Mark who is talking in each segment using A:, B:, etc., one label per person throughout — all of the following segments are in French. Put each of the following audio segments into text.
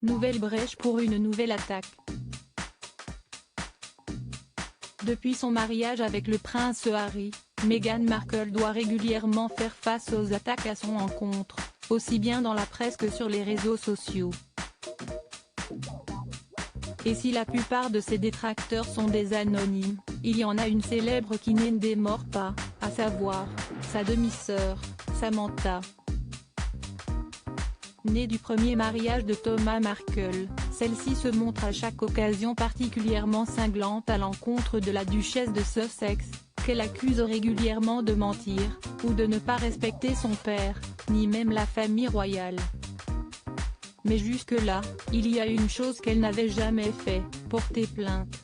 A: Nouvelle brèche pour une nouvelle attaque. Depuis son mariage avec le prince Harry, Meghan Markle doit régulièrement faire face aux attaques à son encontre, aussi bien dans la presse que sur les réseaux sociaux. Et si la plupart de ses détracteurs sont des anonymes, il y en a une célèbre qui ne démord pas, à savoir, sa demi-sœur, Samantha. Née du premier mariage de Thomas Markle, celle-ci se montre à chaque occasion particulièrement cinglante à l'encontre de la duchesse de Sussex, qu'elle accuse régulièrement de mentir, ou de ne pas respecter son père, ni même la famille royale. Mais jusque-là, il y a une chose qu'elle n'avait jamais fait, porter plainte.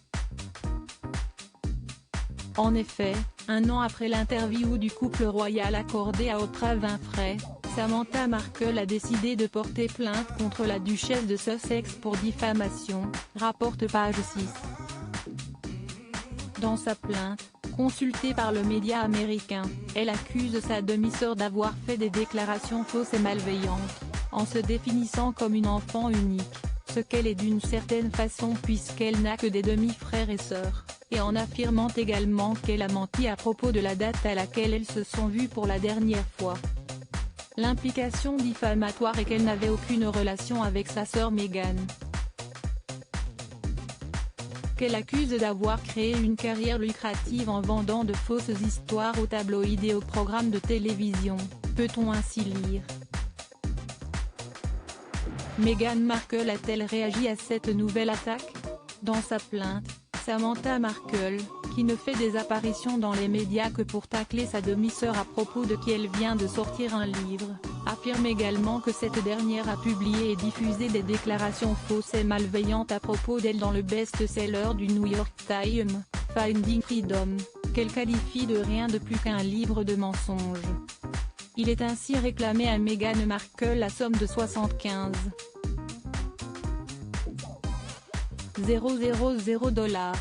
A: En effet, un an après l'interview du couple royal accordée à Oprah Winfrey, Samantha Markle a décidé de porter plainte contre la duchesse de Sussex pour diffamation, rapporte Page 6. Dans sa plainte, consultée par le média américain, elle accuse sa demi-sœur d'avoir fait des déclarations fausses et malveillantes, en se définissant comme une enfant unique, ce qu'elle est d'une certaine façon puisqu'elle n'a que des demi-frères et sœurs, et en affirmant également qu'elle a menti à propos de la date à laquelle elles se sont vues pour la dernière fois. L'implication diffamatoire est qu'elle n'avait aucune relation avec sa sœur Meghan, qu'elle accuse d'avoir créé une carrière lucrative en vendant de fausses histoires aux tabloïds et aux programmes de télévision, peut-on ainsi lire. Meghan Markle a-t-elle réagi à cette nouvelle attaque? Dans sa plainte, Samantha Markle, qui ne fait des apparitions dans les médias que pour tacler sa demi-sœur à propos de qui elle vient de sortir un livre, affirme également que cette dernière a publié et diffusé des déclarations fausses et malveillantes à propos d'elle dans le best-seller du New York Times, Finding Freedom, qu'elle qualifie de rien de plus qu'un livre de mensonges. Il est ainsi réclamé à Meghan Markle la somme de 75 000 $,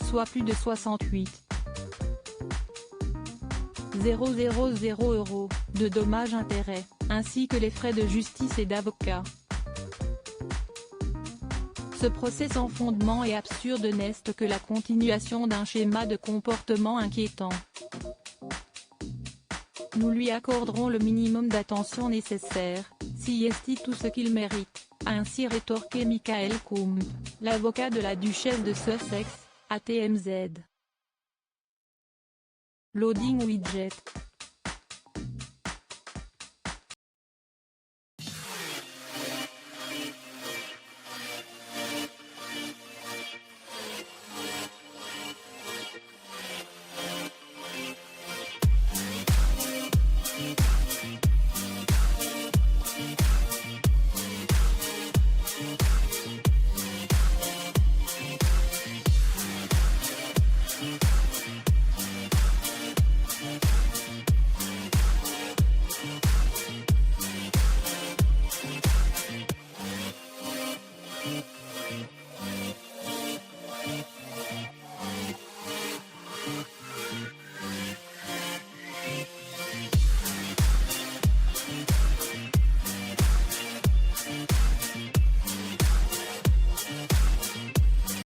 A: soit plus de 68 000 € de dommages-intérêts, ainsi que les frais de justice et d'avocat. Ce procès sans fondement et absurde n'est que la continuation d'un schéma de comportement inquiétant. Nous lui accorderons le minimum d'attention nécessaire, si est tout ce qu'il mérite, a ainsi rétorqué Michael Kump, l'avocat de la duchesse de Sussex, à TMZ. Loading widget.